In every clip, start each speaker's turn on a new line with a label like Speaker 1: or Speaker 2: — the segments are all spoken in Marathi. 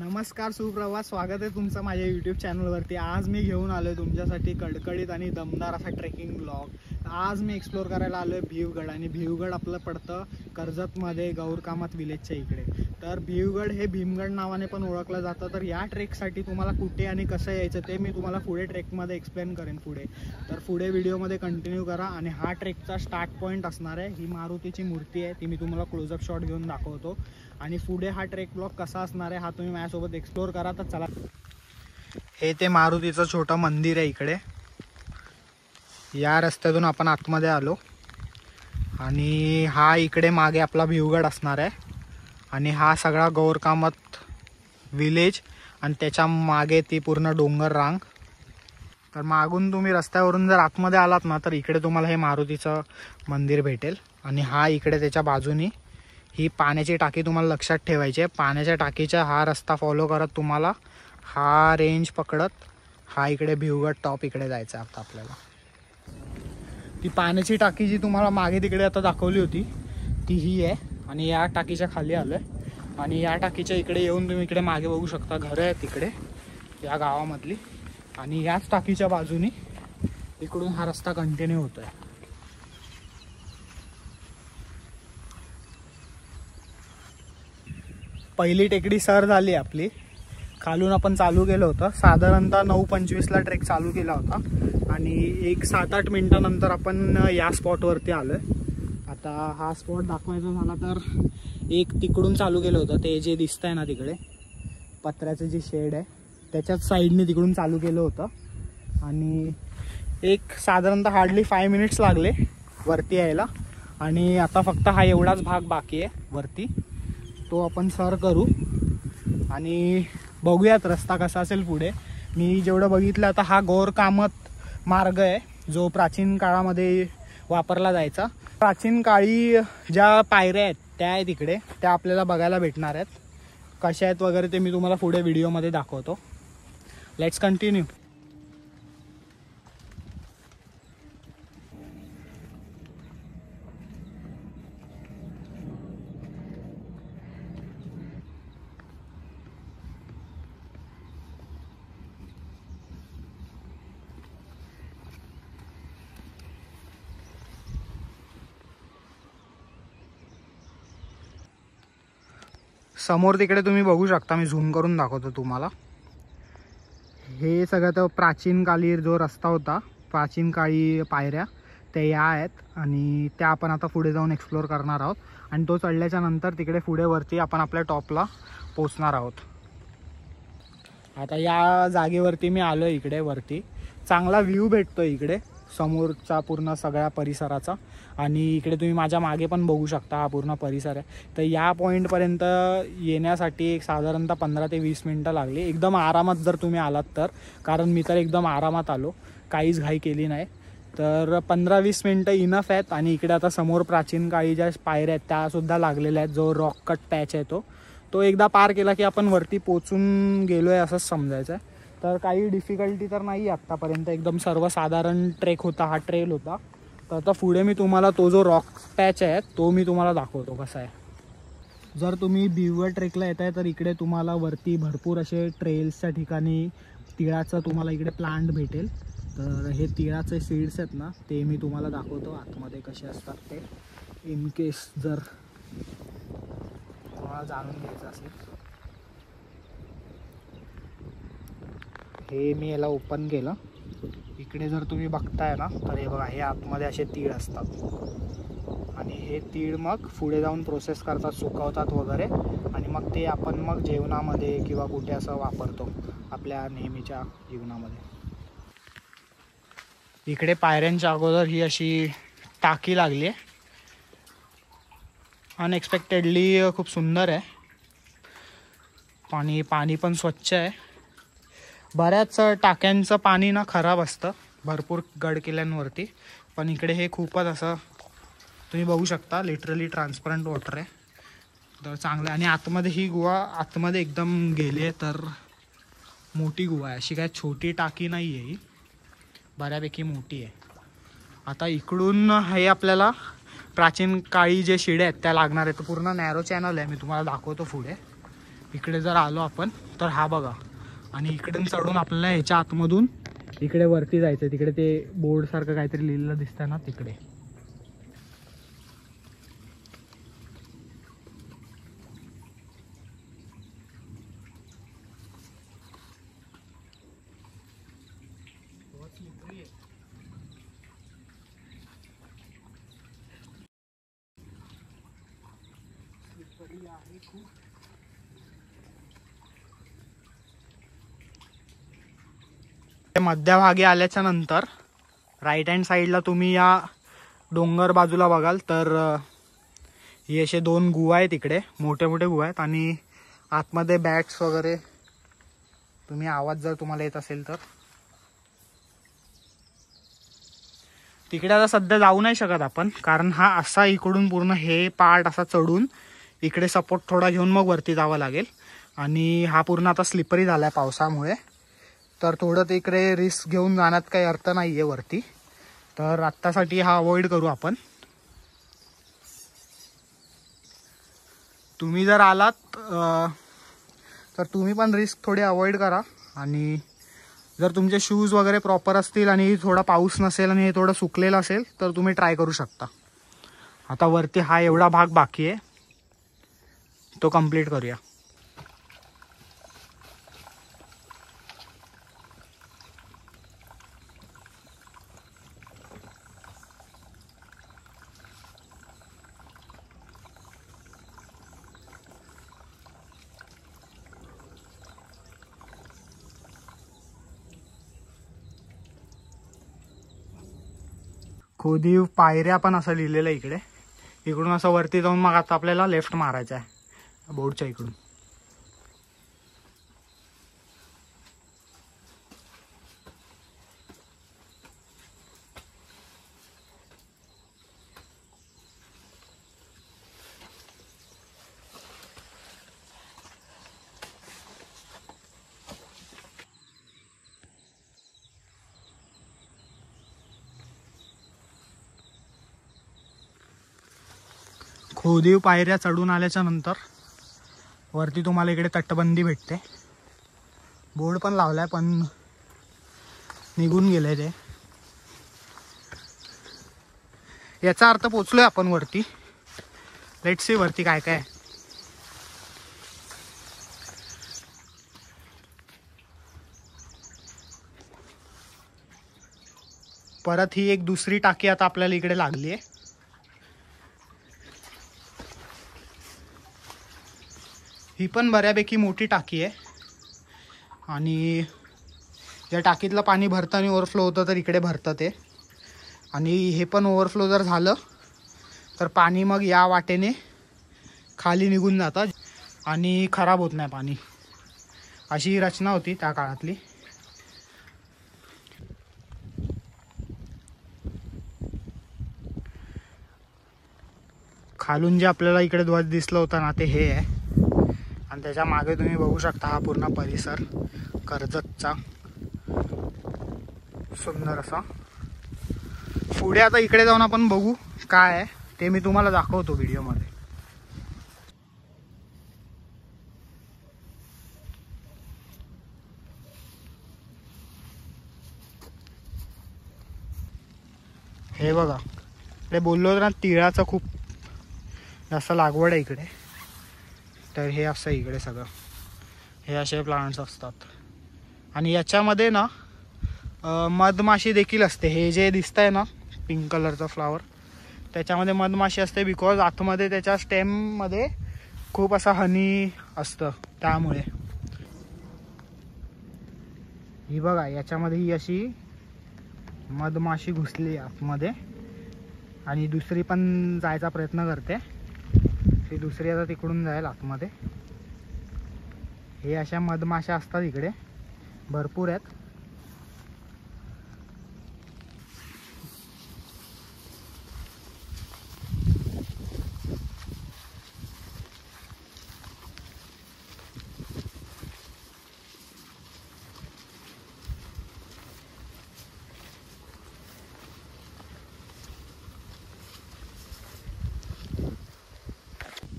Speaker 1: नमस्कार, सुप्रभात. स्वागत आहे तुमचं माझ्या यूट्यूब चॅनलवरती. आज मी घेऊन आलो आहे तुमच्यासाठी कडकडीत आणि दमदार असा ट्रेकिंग ब्लॉग. आज मी एक्सप्लोर करायला आलो आहे भिवगड. आणि भिवगड आपलं पडतं कर्जतमध्ये, गौरकामत विलेजच्या इकडे. तर भिवगड हे भीमगड नावाने पण ओळखलं जातं. तर या ट्रेकसाठी तुम्हाला कुठे आणि कसं यायचं ते मी तुम्हाला पुढे ट्रेकमध्ये एक्सप्लेन करेन पुढे. तर पुढे व्हिडिओमध्ये कंटिन्यू करा. आणि हा ट्रेकचा स्टार्ट पॉईंट असणार आहे ही मारुतीची मूर्ती आहे, ती मी तुम्हाला क्लोजअप शॉट घेऊन दाखवतो. आणि पुढे हा ट्रेक ब्लॉग कसा असणार आहे हा तुम्ही माझ्यासोबत एक्सप्लोर करा. तर चला, हे ते मारुतीचं छोटं मंदिर आहे इकडे. या रस्त्यातून आपण आतमध्ये आलो आणि हा इकडे मागे आपला भिवगड असणार आहे. आणि हा सगळा गौरकामत विलेज आणि त्याच्या मागे ती पूर्ण डोंगर रांग. तर मागून तुम्ही रस्त्यावरून जर आतमध्ये आलात ना तर इकडे तुम्हाला हे मारुतीचं मंदिर भेटेल. आणि हा इकडे त्याच्या बाजूनी ही पाण्याची टाकी तुम्हाला लक्षात ठेवायची आहे. पाण्याच्या टाकीचा हा रस्ता फॉलो करत तुम्हाला हा रेंज पकडत हा इकडे भिवगड टॉप इकडे जायचं आता आपल्याला. ती पाण्याची टाकी जी तुम्हाला मागे तिकडे आता दाखवली होती ती ही आहे. आणि या टाकीच्या खाली आलो आहे. आणि या टाकीच्या इकडे येऊन तुम्ही इकडे मागे बघू शकता घरं आहेत तिकडे या गावामधली. आणि याच टाकीच्या बाजूनी इकडून हा रस्ता कंटिन्यू होतो आहे. पहिली टेकडी सर झाली आपली. खालून आपण चालू केलं होतं साधारणतः 9:25ला ट्रेक चालू केला होता. आणि एक 7-8 मिनिटानंतर आपण या स्पॉटवरती आलो आहे. आता हा स्पॉट दाखवायचा झाला तर एक तिकडून चालू केलं होतं, ते जे दिसतंय ना तिकडे पत्र्याचं जे शेड आहे त्याच्याच साईडने तिकडून चालू केलं होतं. आणि एक साधारणतः हार्डली 5 मिनिट्स लागले वरती यायला. आणि आता फक्त हा एवढाच भाग बाकी आहे वरती, तो आपण सर करू आणि बघूयात रस्ता कसा असेल पुढे. मी जेवढं बघितलं आता हा गौरकामत मार्ग आहे जो प्राचीन काळामध्ये वापरला जायचा. प्राचीन काळी ज्या पायऱ्या आहेत त्या आहेत इकडे, त्या आपल्याला बघायला भेटणार आहेत. कशा आहेत वगैरे ते मी तुम्हाला पुढे व्हिडिओमध्ये दाखवतो. Let's continue. समोर तिकडे तुम्ही बघू शकता, मी झूम करून दाखवतो तुम्हाला. हे सगळं तर प्राचीन काली जो रस्ता होता, प्राचीन काळी पायऱ्या त्या या आहेत. आणि त्या आपण आता पुढे जाऊन एक्सप्लोर करणार आहोत. आणि तो चढल्याच्या नंतर तिकडे पुढे वरती आपण आपल्या टॉपला पोचणार आहोत. आता या जागेवरती मी आलो इकडे वरती. चांगला व्ह्यू भेटतो इकडे समोरचा पूर्ण सगळ्या परिसराचा. आणि इकडे तुम्ही माझ्या मागे पण बघू शकता हा पूर्ण परिसर आहे. तर या पॉईंटपर्यंत येण्यासाठी एक साधारणतः 15 ते 20 मिनटं लागली एकदम आरामात जर तुम्ही आलात तर. कारण मी तर एकदम आरामात आलो, काहीच घाई केली नाही. तर 15-20 मिनटं इनफ आहेत. आणि इकडे आता समोर प्राचीन काळी ज्या पायऱ्या आहेत त्यासुद्धा लागलेल्या आहेत. जो रॉक कट पॅच आहे तो एकदा पार केला की आपण वरती पोचून गेलो आहे असंच समजायचं आहे. तर काही डिफिकल्टी तर नाही आत्तापर्यंत, एकदम सर्वसाधारण ट्रेक होता हा, ट्रेल होता. तर आता पुढे मी तुम्हाला तो जो रॉक पॅच आहे तो मी तुम्हाला दाखवतो कसा आहे. जर तुम्ही भिवगड ट्रेकला येत आहे तर इकडे तुम्हाला वरती भरपूर असे ट्रेल्सच्या ठिकाणी तिळाचं तुम्हाला इकडे प्लांट भेटेल. तर हे तिळाचे सीड्स आहेत ना ते मी तुम्हाला दाखवतो आतमध्ये कसे असतात ते, इन केस जर तुम्हाला जाणून घ्यायचं असेल. हे मी याला ओपन केलं. इकडे जर तुम्ही बघताय ना तर हे बघा, हे आतमध्ये असे तीळ असतात. आणि हे तीळ मग पुढे जाऊन प्रोसेस करतात, सुकवतात वगैरे. आणि मग ते आपण मग जेवणामध्ये किंवा कुठे असं वापरतो आपल्या नेहमीच्या जीवनामध्ये. इकडे पायऱ्यांच्या अगोदर ही अशी टाकी लागली आहे. अनएक्सपेक्टेडली खूप सुंदर आहे. पाणी पण स्वच्छ आहे. बऱ्याच टाक्यांचं पाणी ना खराब असतं भरपूर गड किल्ल्यांवरती, पण इकडे हे खूपच असं तुम्ही बघू शकता लिटरली ट्रान्सपरंट वॉटर आहे. तर चांगलं आहे. आणि आतमध्ये ही गुहा आतमध्ये एकदम गेली आहे, तर मोठी गुहा आहे, अशी काय छोटी टाकी नाही आहे ही, बऱ्यापैकी मोठी आहे. आता इकडून हे आपल्याला प्राचीन काळी जे शिड्या आहेत त्या लागणार आहेत. पूर्ण नॅरो चॅनल आहे, मी तुम्हाला दाखवतो पुढे. इकडे जर आलो आपण तर हा बघा, आणि इकडून चढून आपल्याला ह्याच्या आतमधून इकडे वरती जायचं. तिकडे ते बोर्ड सारखं काहीतरी लिहिलेलं दिसतंय ना तिकडे. मध्यभागी आल्याच्या नंतर राईट हँड साईडला तुम्ही या डोंगर बाजूला बघाल तर हे असे 2 गुहा आहेत. इकडे मोठे मोठे गुहा आहेत आणि आतमध्ये बॅट्स वगैरे. तुम्ही आवाज जर तुम्हाला येत असेल तर तिकडे आता सध्या जाऊ नाही शकत आपण, कारण हा असा इकडून पूर्ण हे पार्ट असा चढून इकडे सपोर्ट थोडा घेऊन मग वरती जावं लागेल. आणि हा पूर्ण आता स्लिपरी झालाय पावसामुळे, तर थोडं तिकडे रिस्क घेऊन जाण्यात काही अर्थ नाही आहे वरती. तर आत्तासाठी हा अवॉइड करू आपण. तुम्ही जर आलात तर तुम्ही पण रिस्क थोडी अवॉइड करा. आणि जर तुमचे शूज वगैरे प्रॉपर असतील आणि थोडा पाऊस नसेल आणि हे थोडं सुकलेलं असेल तर तुम्ही ट्राय करू शकता. आता वरती हा एवढा भाग बाकी आहे, तो कंप्लीट करूया. खोदीव पायऱ्या पण असं लिहिलेलं आहे इकडे. इकडून असं वरती जाऊन मग आता आपल्याला लेफ्ट मारायचा आहे बोर्डच्या इकडून. खोदीव पायऱ्या चढून आल्याच्या नंतर वरती तुम्हाला इकडे तटबंदी भेटते. बोर्ड पण लावलाय पण निघून गेले ते. याचा अर्थ पोचलोय आपण वरती. लेट्स सी वरती काय काय. परत ही एक दुसरी टाकी आता आपल्याला इकडे लागली आहे. ही पण बऱ्यापैकी मोठी टाकी आहे आणि या टाकीतलं पाणी भरतं आणि ओव्हरफ्लो होतं तर इकडे भरतं ते. आणि हे पण ओव्हरफ्लो जर झालं तर पाणी मग या वाटेने खाली निघून जातं आणि खराब होत नाही पाणी. अशी ही रचना होती त्या काळातली. खालून जे आपल्याला इकडे ध्वज दिसलं होतं ना ते हे आहे. आणि त्याच्या मागे तुम्ही बघू शकता हा पूर्ण परिसर कर्जतचा सुंदर असा. पुढे आता इकडे जाऊन आपण बघू काय आहे ते मी तुम्हाला दाखवतो व्हिडिओमध्ये. हे बघा, इकडे बोललो होतो ना तिळाचं खूप जास्त लागवड आहे इकडे. तर हे असं इकडे सगळं हे असे प्लांट्स असतात. आणि याच्यामध्ये ना मधमाशी देखील असते. हे जे दिसतंय ना पिंक कलरचा फ्लावर, त्याच्यामध्ये मधमाशी असते. बिकॉज आतमध्ये त्याच्या स्टेममध्ये खूप असं हनी असतं त्यामुळे. ही बघा याच्यामध्ये ही अशी मधमाशी घुसली आतमध्ये आणि दुसरी पण जायचा प्रयत्न करते. ती दुसरी आता तिकडून जाईल आतमध्ये. हे अशा मधमाशा असतात इकडे भरपूर आहेत.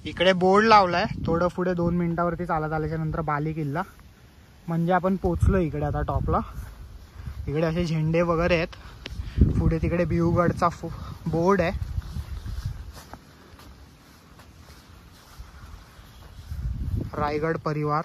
Speaker 1: इकडे बोर्ड लावलाय, थोडं पुढे 2 मिनिटावरती चालत आल्याच्या नंतर बाली किल्ला, म्हणजे आपण पोचलो इकडे आता टॉपला. इकडे असे झेंडे वगैरे आहेत. पुढे तिकडे भिवगडचा बोर्ड आहे. रायगड परिवार.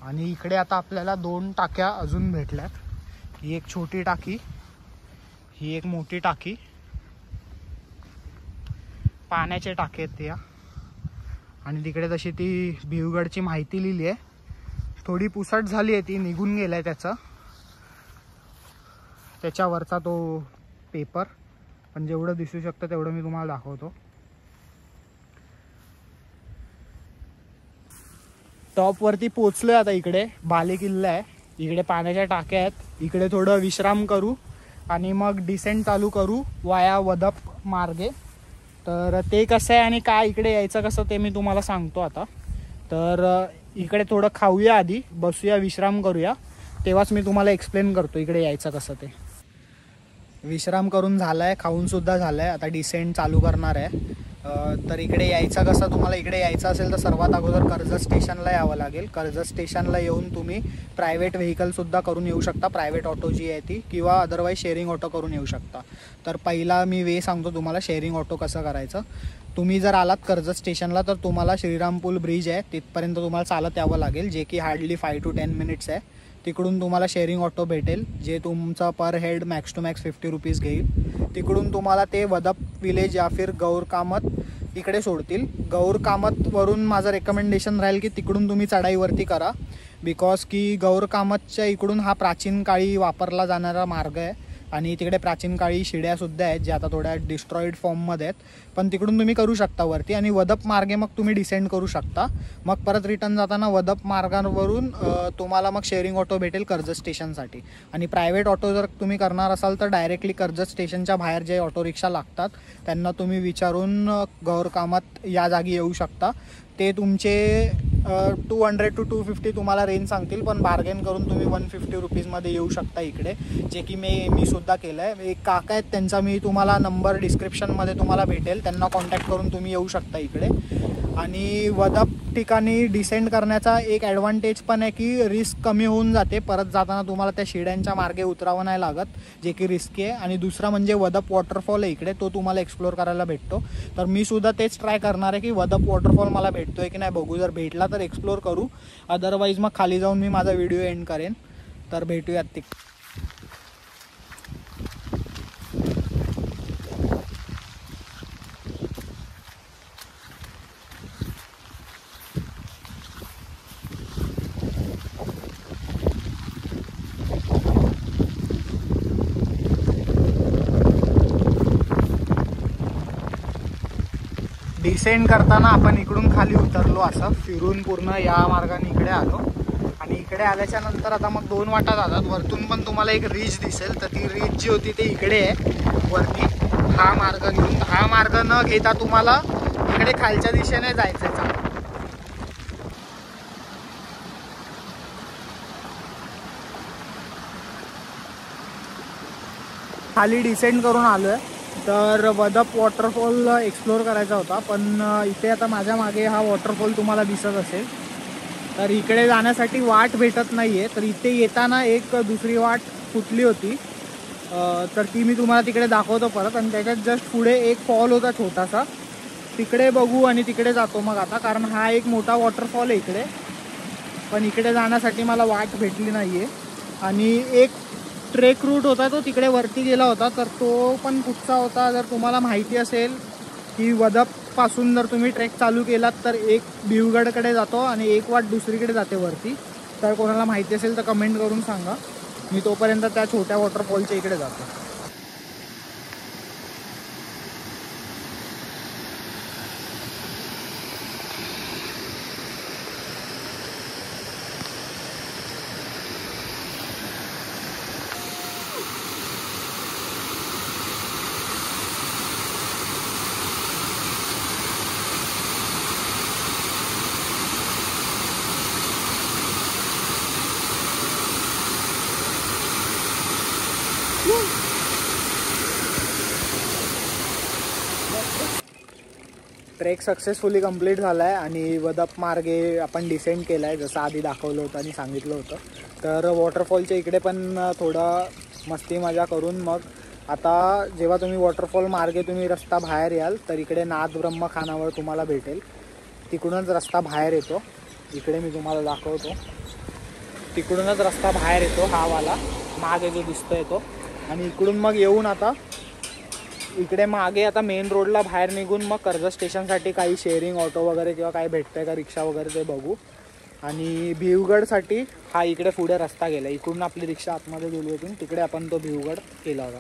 Speaker 1: आणि इकडे आता आपल्याला 2 टाक्या अजून भेटल्यात. ही एक छोटी टाकी, ही एक मोठी टाकी. पाण्याचे टाके आहेत त्या. आणि तिकडे तशी ती भिवगडची माहिती लिहिली आहे. थोडी पुसट झाली आहे, ती निघून गेलाय त्याच्यावरचा तो पेपर, पण जेवढं दिसू शकतं तेवढं मी तुम्हाला दाखवतो. टॉप वरती पोचलोय आता. इकडे बाली किल्ला आहे, इकडे पाण्याच्या टाक्या आहेत. इकडे थोडं विश्राम करू आणि मग डिसेंट चालू करू वाया वदप मार्गे. तर ते कसं आहे आणि काय इकडे यायचं कसं ते मी तुम्हाला सांगतो आता. तर इकडे थोडं खाऊया, आधी बसूया, विश्राम करूया, तेव्हाच मी तुम्हाला एक्सप्लेन करतो इकडे यायचं कसं ते. विश्राम करून झालाय, खाऊन सुद्धा झालाय, आता डिसेंट चालू करणार आहे. तर इकडे यायचं कसं, तुम्हाला इकडे यायचं असेल तर सर्वात अगोदर कर्जत स्टेशनला यावं लागेल. कर्जत स्टेशनला येऊन तुम्ही प्रायव्हेट व्हेकलसुद्धा करून येऊ शकता, प्रायव्हेट ऑटो जी आहे ती, किंवा अदरवाईज शेअरिंग ऑटो करून येऊ शकता. तर पहिला मी सांगतो तुम्हाला शेअरिंग ऑटो कसं करायचं. तुम्ही जर आलात कर्जत स्टेशनला तर तुम्हाला श्रीरामपूल ब्रिज आहे तिथपर्यंत तुम्हाला चालत यावं लागेल, जे की हार्डली 5 to 10 मिनिट्स आहे. तिकडून तुम्हाला शेअरिंग ऑटो भेटेल, जे तुमचा per head max to max 50 rupees घेईल. तिकडून तुम्हाला ते वदप विलेज या फिर गौर कामत इकडे सोडतील. गौर कामतवरून माझं रेकमेंडेशन राहील की तिकडून तुम्ही चढाईवरती करा, बिकॉज की गौर कामतच्या इकडून हा प्राचीन काळी वापरला जाणारा मार्ग आहे. आणि तिकडे प्राचीन काळी शिड्यासुद्धा आहेत, ज्या आता थोड्या डिस्ट्रॉईड फॉर्ममध्ये आहेत, पण तिकडून तुम्ही करू शकता वरती. आणि वदप मार्गे मग तुम्ही डिसेंड करू शकता. मग परत रिटर्न जाताना वदप मार्गावरून तुम्हाला मग शेअरिंग ऑटो भेटेल कर्जत स्टेशनसाठी. आणि प्रायव्हेट ऑटो जर तुम्ही करणार असाल तर डायरेक्टली कर्जत स्टेशनच्या बाहेर जे ऑटो रिक्षा लागतात त्यांना तुम्ही विचारून गौर कामत या जागी येऊ शकता. ते तुमचे 200 to 250 तुम्हाला रेंज सांगतील, पण बार्गेन करून तुम्ही 150 रुपीजमध्ये येऊ शकता इकडे, जे की मी सुद्धा केलं आहे. एक काका आहेत, त्यांचा मी तुम्हाला नंबर डिस्क्रिप्शनमध्ये तुम्हाला भेटेल, त्यांना कॉन्टॅक्ट करून तुम्ही येऊ शकता इकडे. आणि वदप ठिकाणी डिसेंड करण्याचा एक ॲडव्हान्टेज पण आहे की रिस्क कमी होऊन जाते. परत जाताना तुम्हाला त्या शिड्यांच्या मार्गे उतरावं नाही लागत, जे की रिस्की आहे. आणि दुसरा म्हणजे वदप वॉटरफॉल आहे इकडे, तो तुम्हाला एक्सप्लोर करायला भेटतो. तर मी सुद्धा तेच ट्राय करणार आहे की वदप वॉटरफॉल मला भेटतोय की नाही बघू. जर भेटला तर एक्सप्लोर करू, अदरवाईज मग खाली जाऊन मी माझा व्हिडिओ एंड करेन. तर भेटूयात तिकडे. डिसेंड करताना आपण इकडून खाली उतरलो, असं फिरून पूर्ण या मार्गाने इकडे आलो. आणि इकडे आल्याच्या नंतर आता मग 2 वाटा जातात. वरतून पण तुम्हाला एक रिज दिसेल, तर ती रिज जी होती ते इकडे आहे वरती. हा मार्ग घेऊन, हा मार्ग न घेता तुम्हाला इकडे खालच्या दिशेने जायचं आहे. खाली डिसेंड करून आलो आहे. तर वदप वॉटरफॉल एक्सप्लोर करायचा होता, पण इथे आता माझ्या मागे हा वॉटरफॉल तुम्हाला दिसत असेल. तर इकडे जाण्यासाठी वाट भेटत नाही आहे. तर इथे येताना एक दुसरी वाट फुटली होती, तर ती मी तुम्हाला तिकडे दाखवतो परत. आणि त्याच्यात जस्ट पुढे एक फॉल होता छोटासा, तिकडे बघू आणि तिकडे जातो मग आता, कारण हा एक मोठा वॉटरफॉल आहे इकडे. पण इकडे जाण्यासाठी मला वाट भेटली नाही आहे. आणि एक ट्रेक रूट होता तो तिकडे वरती गेला होता, तर तो पण कुठचा होता जर तुम्हाला माहिती असेल की वदपपासून जर तुम्ही ट्रेक चालू केलात तर एक भिवगडकडे जातो आणि एक वाट दुसरीकडे जाते वरती. तर कोणाला माहिती असेल तर कमेंट करून सांगा. मी तोपर्यंत त्या छोट्या वॉटरफॉलच्या इकडे जातो. ट्रेक सक्सेसफुली कंप्लीट झाला आहे आणि वदप मार्गे आपण डिसेंड केला आहे जसं आधी दाखवलं होतं आणि सांगितलं होतं. तर वॉटरफॉलच्या इकडे पण थोडं मस्ती मजा करून मग आता जेव्हा तुम्ही वॉटरफॉल मार्गे तुम्ही रस्ता बाहेर याल तर इकडे नाथ ब्रह्म खानावळ तुम्हाला भेटेल. तिकडूनच रस्ता बाहेर येतो. इकडे मी तुम्हाला दाखवतो. तिकडूनच रस्ता बाहेर येतो हा वाला मागे जो दिसतोय तो. आणि इकडून मग येऊन आता इकडे मागे आता मेन रोडला बाहेर निघून मग कर्जत स्टेशनसाठी काही शेअरिंग ऑटो वगैरे किंवा काही भेटतंय का रिक्षा वगैरे ते बघू. आणि भिवगडसाठी हा इकडे पुढे रस्ता गेला. इकडून आपली रिक्षा आतमध्ये गेली होती तिकडे आपण तो भिवगड केला होता.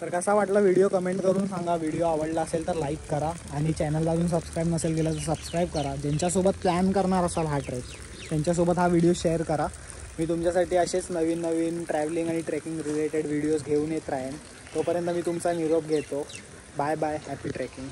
Speaker 1: तर कसा वाटला व्हिडिओ कमेंट करून सांगा. व्हिडिओ आवडला असेल तर लाईक करा आणि चॅनलला अजून सबस्क्राईब नसेल केलं तर सबस्क्राईब करा. ज्यांच्यासोबत प्लॅन करणार असाल हा ट्रेक त्यांच्यासोबत हा व्हिडिओ शेअर करा. मी तुमच्यासाठी असेच नवीन नवीन ट्रॅव्हलिंग आणि ट्रेकिंग रिलेटेड व्हिडिओज घेऊन येत राहीन. तोपर्यंत मी तुमचा निरोप घेतो. Bye bye. Happy trekking.